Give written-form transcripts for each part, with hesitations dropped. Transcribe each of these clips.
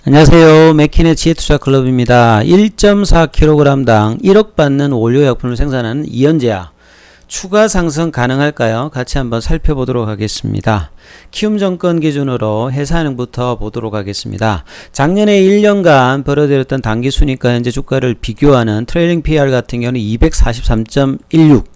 안녕하세요. 맥킨의 지혜투자클럽입니다. 1.4kg당 1억 받는 원료약품을 생산하는 이연제약 추가 상승 가능할까요? 같이 한번 살펴보도록 하겠습니다. 키움증권 기준으로 회사은행부터 보도록 하겠습니다. 작년에 1년간 벌어들였던 단기순이익과 현재 주가를 비교하는 트레일링 PR 같은 경우는 243.16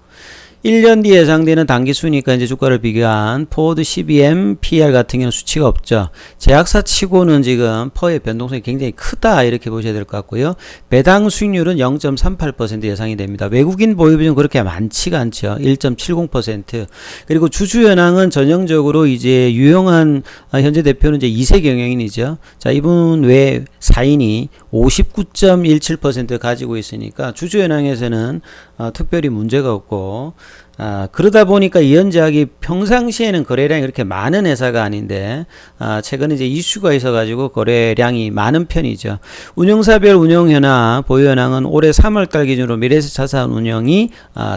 1년 뒤에 예상되는 단기순이익과 이제 주가를 비교한 포워드 12M PR 같은 경우는 수치가 없죠. 제약사 치고는 지금 퍼의 변동성이 굉장히 크다 이렇게 보셔야 될 것 같고요. 배당 수익률은 0.38% 예상이 됩니다. 외국인 보유비중 그렇게 많지가 않죠. 1.70%. 그리고 주주연항은 전형적으로 이제 유용한 현재 대표는 이제 2세 경영인이죠. 자, 이분 외 4인이 59.17% 가지고 있으니까 주주연항에서는 특별히 문제가 없고 그러다 보니까 이연제약이 평상시에는 거래량이 그렇게 많은 회사가 아닌데 최근에 이제 이슈가 있어가지고 거래량이 많은 편이죠. 운영사별 운영현황, 보유현황은 올해 3월달 기준으로 미래에셋자산 운영이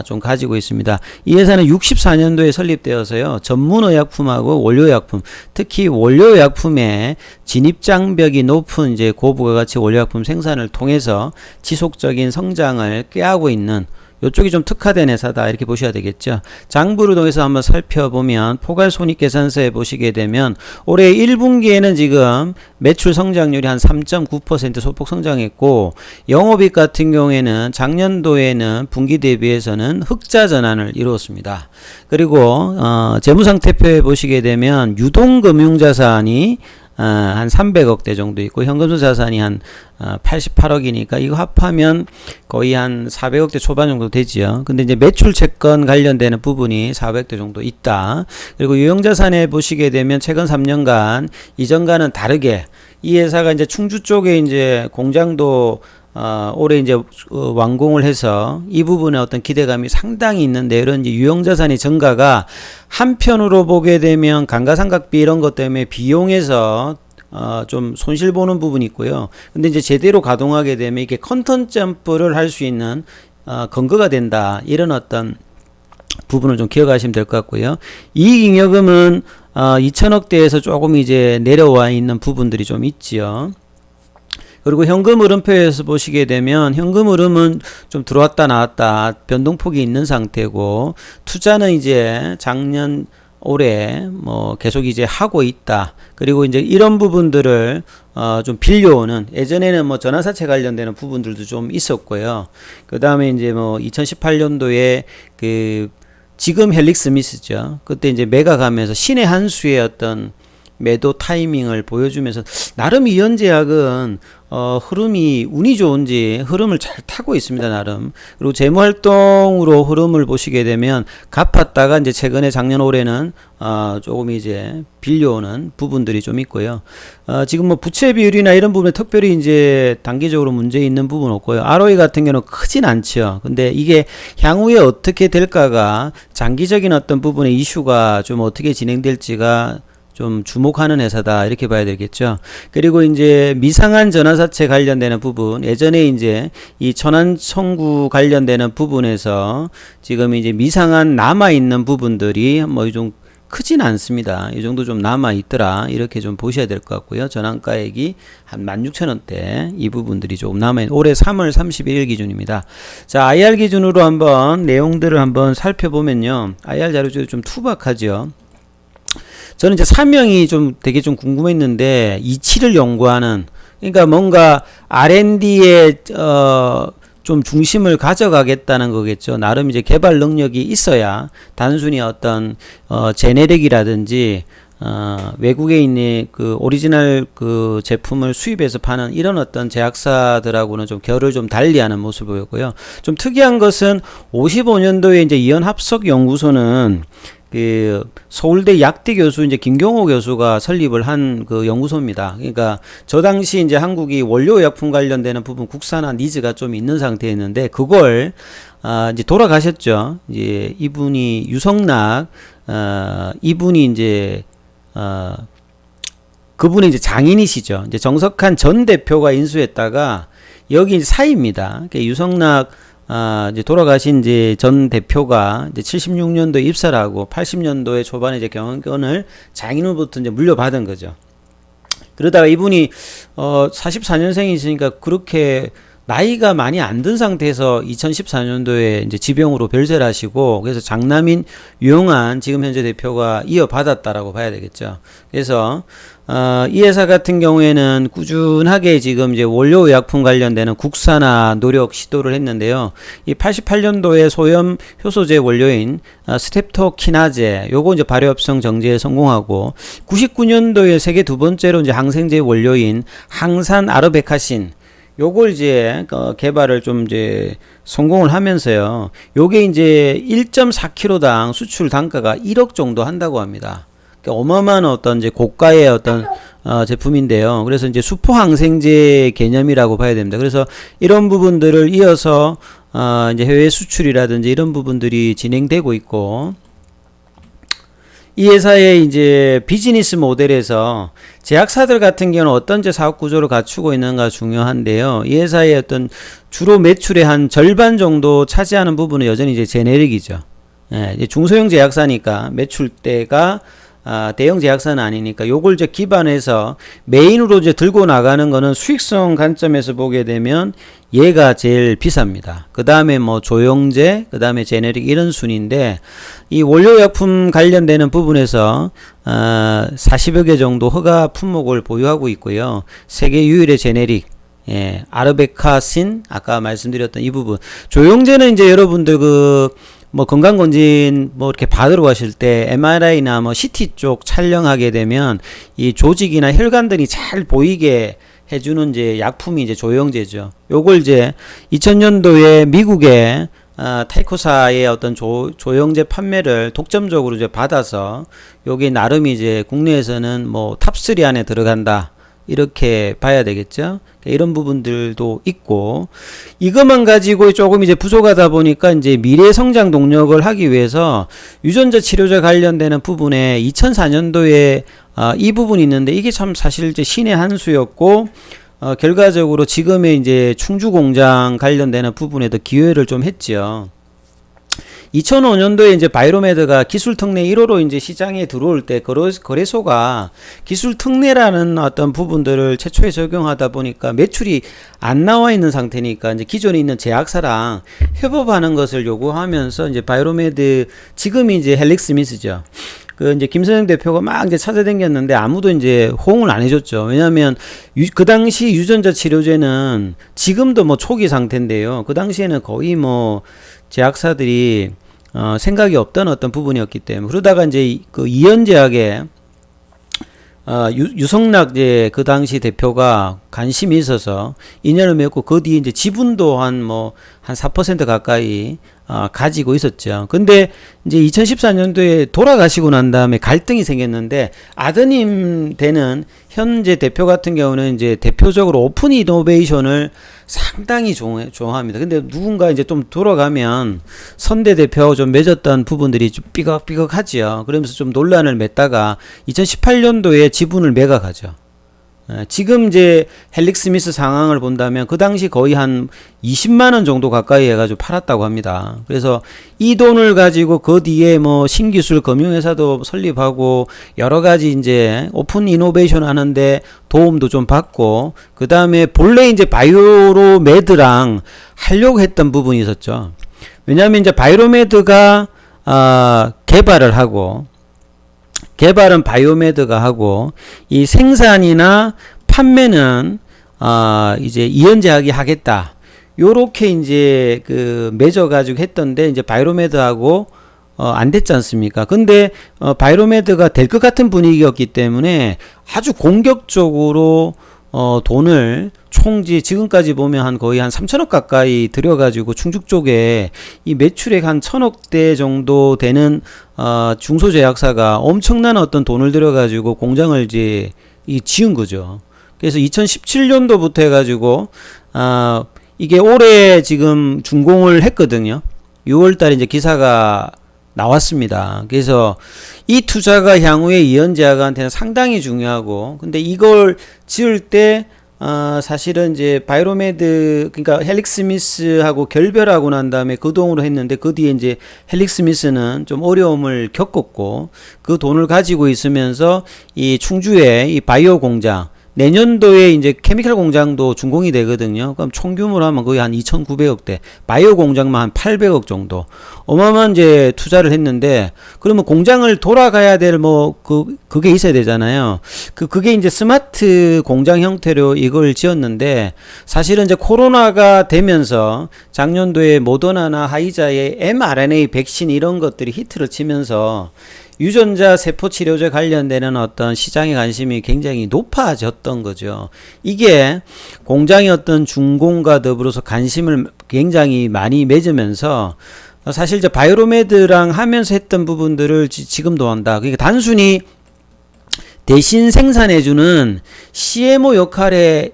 좀 가지고 있습니다. 이 회사는 64년도에 설립되어서요. 전문의약품하고 원료약품, 특히 원료약품의 진입장벽이 높은 이제 고부가가치 원료약품 생산을 통해서 지속적인 성장을 꾀하고 있는 이쪽이 좀 특화된 회사다 이렇게 보셔야 되겠죠. 장부를 통해서 한번 살펴보면 포괄손익계산서에 보시게 되면 올해 1분기에는 지금 매출 성장률이 한 3.9% 소폭 성장했고 영업이익 같은 경우에는 작년도에는 분기 대비해서는 흑자 전환을 이루었습니다. 그리고 재무상태표에 보시게 되면 유동금융자산이 한 300억대 정도 있고 현금성 자산이 한 88억이니까 이거 합하면 거의 한 400억대 초반 정도 되지요. 근데 이제 매출 채권 관련되는 부분이 400대 정도 있다. 그리고 유형자산에 보시게 되면 최근 3년간 이전과는 다르게 이 회사가 이제 충주 쪽에 이제 공장도 올해 이제 완공을 해서 이 부분에 어떤 기대감이 상당히 있는데 이런 이제 유형자산의 증가가 한편으로 보게 되면 감가상각비 이런 것 때문에 비용에서 좀 손실 보는 부분이 있고요. 근데 이제 제대로 가동하게 되면 이게 컨턴 점프를 할 수 있는 근거가 된다. 이런 어떤 부분을 좀 기억하시면 될 것 같고요. 이익잉여금은 2천억대에서 조금 이제 내려와 있는 부분들이 좀 있지요. 그리고 현금 흐름표에서 보시게 되면 현금 흐름은 좀 들어왔다 나왔다 변동폭이 있는 상태고 투자는 이제 작년 올해 뭐 계속 이제 하고 있다. 그리고 이제 이런 부분들을 좀 빌려오는 예전에는 뭐 전환사채 관련되는 부분들도 좀 있었고요. 그 다음에 이제 뭐 2018년도에 그 지금 헬릭스 미스죠. 그때 이제 매각하면서 신의 한 수의 어떤 매도 타이밍을 보여주면서 나름 이연제약은 흐름이 운이 좋은지 흐름을 잘 타고 있습니다. 나름. 그리고 재무활동으로 흐름을 보시게 되면 갚았다가 이제 최근에 작년 올해는 조금 이제 빌려오는 부분들이 좀 있고요. 지금 뭐 부채 비율이나 이런 부분에 특별히 이제 단기적으로 문제 있는 부분 없고요. ROE 같은 경우는 크진 않죠. 근데 이게 향후에 어떻게 될까가 장기적인 어떤 부분의 이슈가 좀 어떻게 진행될지가 좀 주목하는 회사다 이렇게 봐야 되겠죠. 그리고 이제 미상한 전환사채 관련되는 부분 예전에 이제 이 천안 청구 관련되는 부분에서 지금 이제 미상한 남아있는 부분들이 뭐 좀 크진 않습니다. 이 정도 좀 남아있더라 이렇게 좀 보셔야 될 것 같고요. 전환가액이 한 16,000원대 이 부분들이 조금 남아있는 올해 3월 31일 기준입니다. 자, IR 기준으로 한번 내용들을 한번 살펴보면요. IR 자료들이 좀 투박하죠. 저는 이제 사명이 좀 되게 좀 궁금했는데 이치를 연구하는 그러니까 뭔가 R&D에 좀 중심을 가져가겠다는 거겠죠. 나름 이제 개발 능력이 있어야 단순히 어떤 제네릭이라든지 외국에 있는 그 오리지널 그 제품을 수입해서 파는 이런 어떤 제약사들하고는 좀 결을 좀 달리하는 모습을 보였고요. 좀 특이한 것은 55년도에 이제 이연합석연구소는 그 서울대 약대 교수 이제 김경호 교수가 설립을 한 그 연구소입니다. 그러니까 저 당시 이제 한국이 원료약품 관련되는 부분 국산화 니즈가 좀 있는 상태였는데 그걸 이제 돌아가셨죠. 이제 이분이 유성락 이분이 이제 그분이 이제 장인이시죠. 이제 정석한 전 대표가 인수했다가 여기 이제 사입니다. 유성락 이제 돌아가신 이제 전 대표가 이제 76년도에 입사를 하고 80년도에 초반에 이제 경영권을 장인으로부터 이제 물려받은 거죠. 그러다가 이분이 44년생이시니까 그렇게 나이가 많이 안 든 상태에서 2014년도에 이제 지병으로 별세를 하시고, 그래서 장남인 유영한 지금 현재 대표가 이어받았다라고 봐야 되겠죠. 그래서 이 회사 같은 경우에는 꾸준하게 지금 이제 원료의약품 관련되는 국산화 노력 시도를 했는데요. 이 88년도에 소염 효소제 원료인 스텝토키나제 요거 이제 발효합성 정제에 성공하고, 99년도에 세계 두 번째로 이제 항생제 원료인 항산 아르베카신 요걸 이제 개발을 좀 이제 성공을 하면서요. 요게 이제 1.4kg당 수출 단가가 1억 정도 한다고 합니다. 그러니까 어마어마한 어떤 이제 고가의 어떤 제품인데요. 그래서 이제 수포 항생제 개념이라고 봐야 됩니다. 그래서 이런 부분들을 이어서 이제 해외 수출이라든지 이런 부분들이 진행되고 있고, 이 회사의 이제 비즈니스 모델에서 제약사들 같은 경우는 어떤 이제 사업 구조를 갖추고 있는가 중요한데요. 이 회사의 어떤 주로 매출의 한 절반 정도 차지하는 부분은 여전히 이제 제네릭이죠. 예, 이제 중소형 제약사니까 매출대가 대형 제약사는 아니니까 요걸 이제 기반해서 메인으로 이제 들고 나가는 거는 수익성 관점에서 보게 되면 얘가 제일 비쌉니다. 그 다음에 뭐 조영제, 그 다음에 제네릭 이런 순인데, 이 원료약품 관련되는 부분에서 40여 개 정도 허가 품목을 보유하고 있고요. 세계 유일의 제네릭, 예, 아르베카신 아까 말씀드렸던 이 부분. 조영제는 이제 여러분들 뭐 건강검진 뭐 이렇게 받으러 가실 때 MRI나 뭐 CT 쪽 촬영하게 되면 이 조직이나 혈관들이 잘 보이게 해주는 이제 약품이 이제 조영제죠. 요걸 이제 2000년도에 미국의 타이코사의 어떤 조영제 판매를 독점적으로 이제 받아서 요게 나름 이제 국내에서는 뭐 탑3 안에 들어간다, 이렇게 봐야 되겠죠. 이런 부분들도 있고, 이것만 가지고 조금 이제 부족하다 보니까 이제 미래 성장 동력을 하기 위해서 유전자 치료제 관련되는 부분에 2004년도에 이 부분이 있는데, 이게 참 사실 이제 신의 한 수였고, 결과적으로 지금의 이제 충주 공장 관련되는 부분에도 기여를 좀 했죠. 2005년도에 이제 바이로메드가 기술 특례 1호로 이제 시장에 들어올 때 거래소가 기술 특례라는 어떤 부분들을 최초에 적용하다 보니까 매출이 안 나와 있는 상태니까 이제 기존에 있는 제약사랑 협업하는 것을 요구하면서 이제 바이로메드, 지금이 이제 헬릭스미스죠. 이제 김선영 대표가 막 이제 찾아다녔는데 아무도 이제 호응을 안 해줬죠. 왜냐하면 그 당시 유전자 치료제는 지금도 뭐 초기 상태인데요. 그 당시에는 거의 뭐 제약사들이 생각이 없던 어떤 부분이었기 때문에, 그러다가 이제 그 이현제약의 유성락 이제 그 당시 대표가 관심이 있어서 인연을 맺고, 그 뒤에 이제 지분도 한 4% 가까이 가지고 있었죠. 근데 이제 2014년도에 돌아가시고 난 다음에 갈등이 생겼는데, 아드님 되는 현재 대표 같은 경우는 이제 대표적으로 오픈 이노베이션을 상당히 좋아합니다. 근데 누군가 이제 좀 돌아가면 선대 대표하고 좀 맺었던 부분들이 좀 삐걱삐걱 하지요. 그러면서 좀 논란을 맺다가 2018년도에 지분을 매각하죠. 지금 이제 헬릭스미스 상황을 본다면 그 당시 거의 한 20만원 정도 가까이 해가지고 팔았다고 합니다. 그래서 이 돈을 가지고 그 뒤에 뭐 신기술 금융회사도 설립하고 여러가지 이제 오픈 이노베이션 하는데 도움도 좀 받고, 그 다음에 본래 이제 바이오로메드랑 하려고 했던 부분이 있었죠. 왜냐하면 이제 바이오로메드가 개발을 하고, 개발은 바이오메드가 하고, 이 생산이나 판매는 이제 이현제약이 하겠다, 요렇게 이제 맺어가지고 했던데, 이제 바이오메드하고 안 됐지 않습니까? 근데 바이오메드가 될 것 같은 분위기였기 때문에 아주 공격적으로 돈을 지금까지 보면 거의 한 3천억 가까이 들여가지고 충주 쪽에 이 매출액 한 1,000억대 정도 되는 중소제약사가 엄청난 어떤 돈을 들여가지고 공장을 지은 거죠. 그래서 2017년도부터 해가지고 이게 올해 지금 준공을 했거든요. 6월달에 이제 기사가 나왔습니다. 그래서 이 투자가 향후에 이현제약한테는 상당히 중요하고, 근데 이걸 지을 때 사실은 이제 바이로메드, 그러니까 헬릭스미스하고 결별하고 난 다음에 그 돈으로 했는데, 그 뒤에 이제 헬릭스미스는 좀 어려움을 겪었고, 그 돈을 가지고 있으면서 이 충주에 이 바이오 공장, 내년도에 이제 케미칼 공장도 준공이 되거든요. 그럼 총 규모로 하면 거의 한 2,900억대, 바이오 공장만 한 800억 정도. 어마어마한 이제 투자를 했는데, 그러면 공장을 돌아가야 될 그게 있어야 되잖아요. 그게 이제 스마트 공장 형태로 이걸 지었는데, 사실은 이제 코로나가 되면서 작년도에 모더나나 화이자의 mRNA 백신 이런 것들이 히트를 치면서 유전자 세포 치료제 관련되는 어떤 시장의 관심이 굉장히 높아졌던 거죠. 이게 공장의 어떤 준공과 더불어서 관심을 굉장히 많이 맺으면서 사실 이제 바이오로메드랑 하면서 했던 부분들을 지금도 한다. 그러니까 단순히 대신 생산해주는 CMO 역할에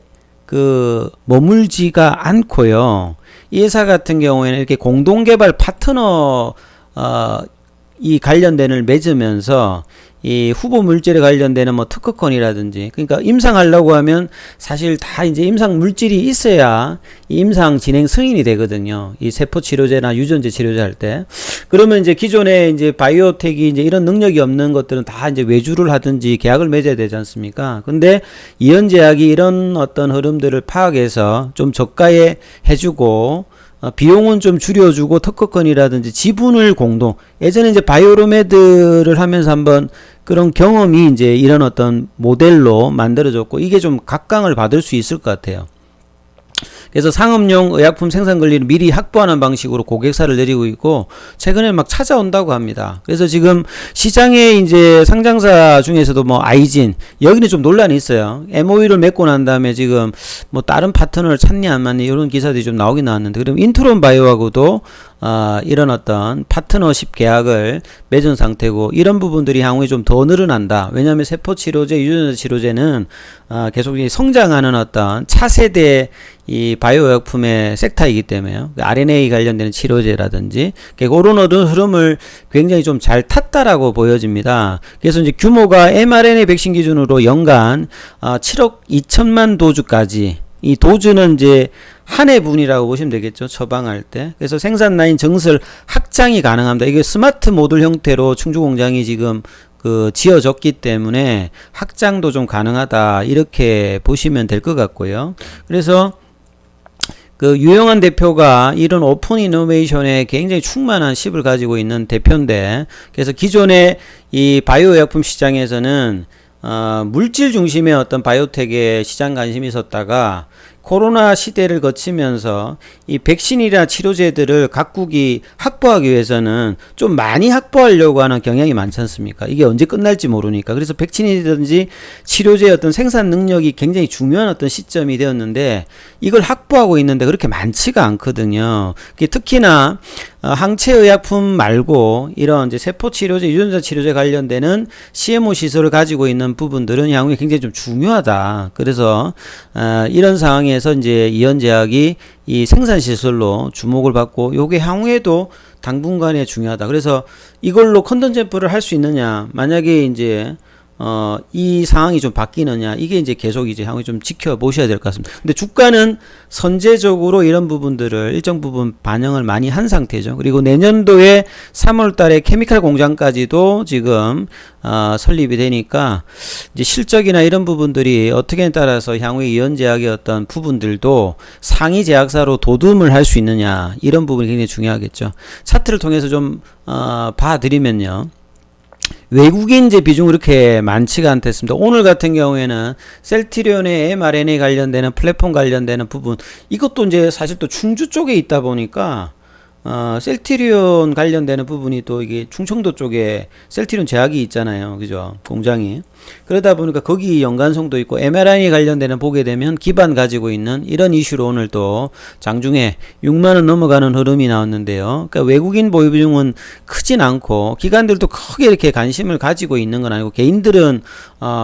머물지가 않고요. 이 회사 같은 경우에는 이렇게 공동개발 파트너 이 관련된을 맺으면서 이 후보 물질에 관련되는 특허권이라든지, 그러니까 임상하려고 하면 사실 다 이제 임상 물질이 있어야 이 임상 진행 승인이 되거든요. 이 세포 치료제나 유전자 치료제 할 때. 그러면 이제 기존에 이제 바이오텍이 이제 이런 능력이 없는 것들은 다 이제 외주를 하든지 계약을 맺어야 되지 않습니까? 근데 이현제약이 이런 어떤 흐름들을 파악해서 좀 저가에 해주고, 비용은 좀 줄여주고 특허권이라든지 지분을 예전에 이제 바이오로메드를 하면서 한번 그런 경험이 이제 이런 어떤 모델로 만들어졌고, 이게 좀 각광을 받을 수 있을 것 같아요. 그래서 상업용 의약품 생산 권리를 미리 확보하는 방식으로 고객사를 내리고 있고, 최근에 막 찾아온다고 합니다. 그래서 지금 시장에 이제 상장사 중에서도 아이진, 여기는 좀 논란이 있어요. MOU를 맺고 난 다음에 지금 다른 파트너를 찾냐 안 맞냐 이런 기사들이 좀 나오긴 나왔는데, 그럼 인트론 바이오하고도 이런 어떤 파트너십 계약을 맺은 상태고, 이런 부분들이 향후에 좀 더 늘어난다. 왜냐하면 세포치료제, 유전자 치료제는 계속 성장하는 어떤 차세대 이 바이오약품의 섹터이기 때문에요. RNA 관련되는 치료제라든지 그런 흐름을 굉장히 좀 잘 탔다라고 보여집니다. 그래서 이제 규모가 mRNA 백신 기준으로 연간 7억 2천만 도주까지, 이 도주는 이제 한 해분이라고 보시면 되겠죠. 처방할 때. 그래서 생산 라인 증설 확장이 가능합니다. 이게 스마트 모듈 형태로 충주 공장이 지금 지어졌기 때문에 확장도 좀 가능하다, 이렇게 보시면 될 것 같고요. 그래서 유영한 대표가 이런 오픈 이노베이션에 굉장히 충만한 씹을 가지고 있는 대표인데, 그래서 기존의 이 바이오 약품 시장에서는 물질 중심의 어떤 바이오텍에 시장 관심이 있었다가 코로나 시대를 거치면서 이 백신이나 치료제들을 각국이 확보하기 위해서는 좀 많이 확보하려고 하는 경향이 많지 않습니까? 이게 언제 끝날지 모르니까. 그래서 백신이든지 치료제의 어떤 생산 능력이 굉장히 중요한 어떤 시점이 되었는데, 이걸 확보하고 있는데 그렇게 많지가 않거든요. 특히나 항체의약품 말고 이런 이제 세포치료제, 유전자 치료제 관련되는 CMO 시설을 가지고 있는 부분들은 향후에 굉장히 좀 중요하다. 그래서 이런 상황에서 이제 이현제약이 이 생산 시설로 주목을 받고, 요게 향후에도 당분간에 중요하다. 그래서 이걸로 컨텐츠를 할 수 있느냐, 만약에 이제 이 상황이 좀 바뀌느냐, 이게 이제 계속 이제 향후에 좀 지켜보셔야 될 것 같습니다. 근데 주가는 선제적으로 이런 부분들을 일정 부분 반영을 많이 한 상태죠. 그리고 내년도에 3월 달에 케미칼 공장까지도 지금 설립이 되니까 이제 실적이나 이런 부분들이 어떻게에 따라서 향후에 이현제약의 어떤 부분들도 상위 제약사로 도둠을 할 수 있느냐, 이런 부분이 굉장히 중요하겠죠. 차트를 통해서 좀 봐드리면요, 외국인제 비중이 그렇게 많지가 않겠습니다. 오늘 같은 경우에는 셀트리온의 mRNA 관련되는 플랫폼 관련되는 부분, 이것도 이제 사실 또 충주 쪽에 있다 보니까 셀트리온 관련되는 부분이 또 이게 충청도 쪽에 셀트리온 제약이 있잖아요. 그죠? 공장이. 그러다 보니까 거기 연관성도 있고, mRNA 관련되는 보게 되면 기반 가지고 있는 이런 이슈로 오늘 또 장중에 6만원 넘어가는 흐름이 나왔는데요. 그러니까 외국인 보유 비중은 크진 않고, 기관들도 크게 이렇게 관심을 가지고 있는 건 아니고, 개인들은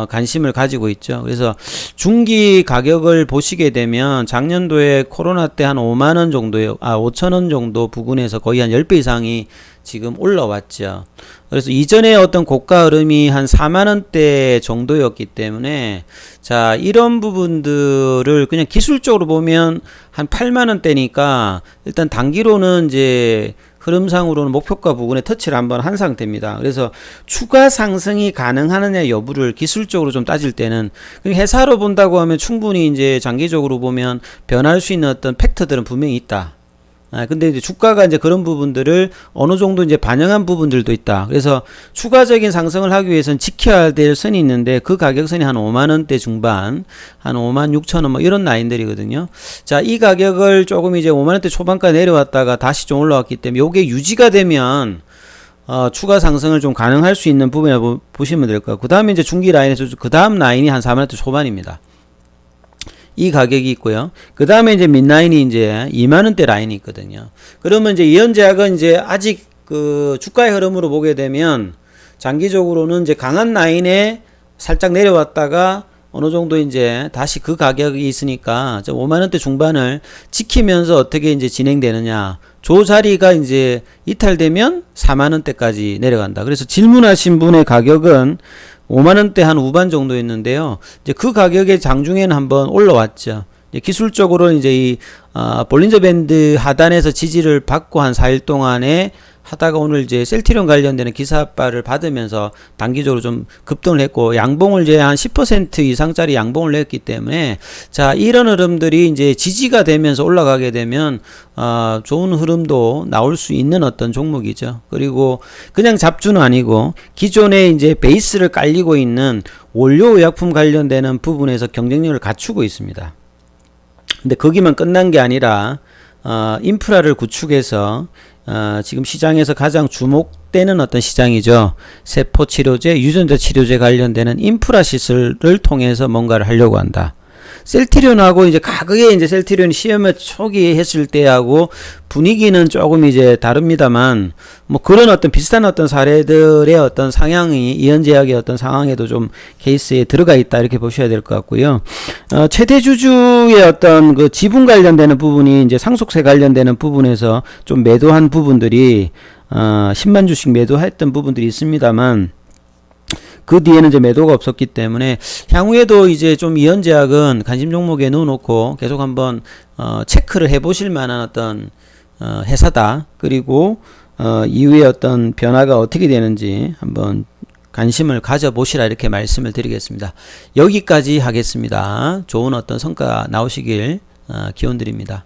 관심을 가지고 있죠. 그래서 중기 가격을 보시게 되면 작년도에 코로나 때 한 5만원 정도요, 5천원 정도 부근에서 거의 한 10배 이상이 지금 올라왔죠. 그래서 이전에 어떤 고가 흐름이 한 4만원대 정도였기 때문에, 자, 이런 부분들을 그냥 기술적으로 보면 한 8만원대니까 일단 단기로는 이제 흐름상으로는 목표가 부근에 터치를 한번 한 상태입니다. 그래서 추가 상승이 가능하느냐 여부를 기술적으로 좀 따질 때는 회사로 본다고 하면 충분히 이제 장기적으로 보면 변할 수 있는 어떤 팩터들은 분명히 있다. 근데 이제 주가가 이제 그런 부분들을 어느 정도 이제 반영한 부분들도 있다. 그래서 추가적인 상승을 하기 위해서는 지켜야 될 선이 있는데 그 가격선이 한 5만원대 중반, 한 56,000원 뭐 이런 라인들이거든요. 자, 이 가격을 조금 이제 5만원대 초반까지 내려왔다가 다시 좀 올라왔기 때문에 요게 유지가 되면 추가 상승을 좀 가능할 수 있는 부분이라고 보시면 될 거예요. 그 다음에 이제 중기 라인에서 그 다음 라인이 한 4만원대 초반입니다. 이 가격이 있고요. 그 다음에 이제 밑라인이 이제 2만원대 라인이 있거든요. 그러면 이제 이현제약은 이제 아직 그 주가의 흐름으로 보게 되면 장기적으로는 이제 강한 라인에 살짝 내려왔다가 어느 정도 이제 다시 그 가격이 있으니까 5만원대 중반을 지키면서 어떻게 이제 진행되느냐. 조 자리가 이제 이탈되면 4만원대까지 내려간다. 그래서 질문하신 분의 가격은 5만원대 한 후반 정도 있는데요. 이제 그 가격의 장중에는 한번 올라왔죠. 기술적으로 이제 이 볼린저 밴드 하단에서 지지를 받고 한 4일 동안에 하다가 오늘 이제 셀트리온 관련되는 기사발을 받으면서 단기적으로 좀 급등을 했고 양봉을 이제 한 10% 이상짜리 양봉을 냈기 때문에 자, 이런 흐름들이 이제 지지가 되면서 올라가게 되면 좋은 흐름도 나올 수 있는 어떤 종목이죠. 그리고 그냥 잡주는 아니고 기존에 이제 베이스를 깔리고 있는 원료의약품 관련되는 부분에서 경쟁력을 갖추고 있습니다. 근데 거기만 끝난 게 아니라 인프라를 구축해서 지금 시장에서 가장 주목되는 어떤 시장이죠. 세포치료제, 유전자 치료제 관련되는 인프라 시설을 통해서 뭔가를 하려고 한다. 셀트리온하고 이제 과거에 이제 셀트리온 시험을 초기에 했을 때하고 분위기는 조금 이제 다릅니다만 뭐 그런 어떤 비슷한 어떤 사례들의 어떤 상향이 이현제약의 어떤 상황에도 좀 케이스에 들어가 있다 이렇게 보셔야 될 것 같고요. 최대 주주의 어떤 그 지분 관련되는 부분이 이제 상속세 관련되는 부분에서 좀 매도한 부분들이 10만 주씩 매도했던 부분들이 있습니다만 그 뒤에는 이제 매도가 없었기 때문에 향후에도 이제 좀 이현제약은 관심 종목에 넣어놓고 계속 한번 체크를 해보실 만한 어떤 회사다. 그리고 이후에 어떤 변화가 어떻게 되는지 한번 관심을 가져보시라 이렇게 말씀을 드리겠습니다. 여기까지 하겠습니다. 좋은 어떤 성과 나오시길 기원드립니다.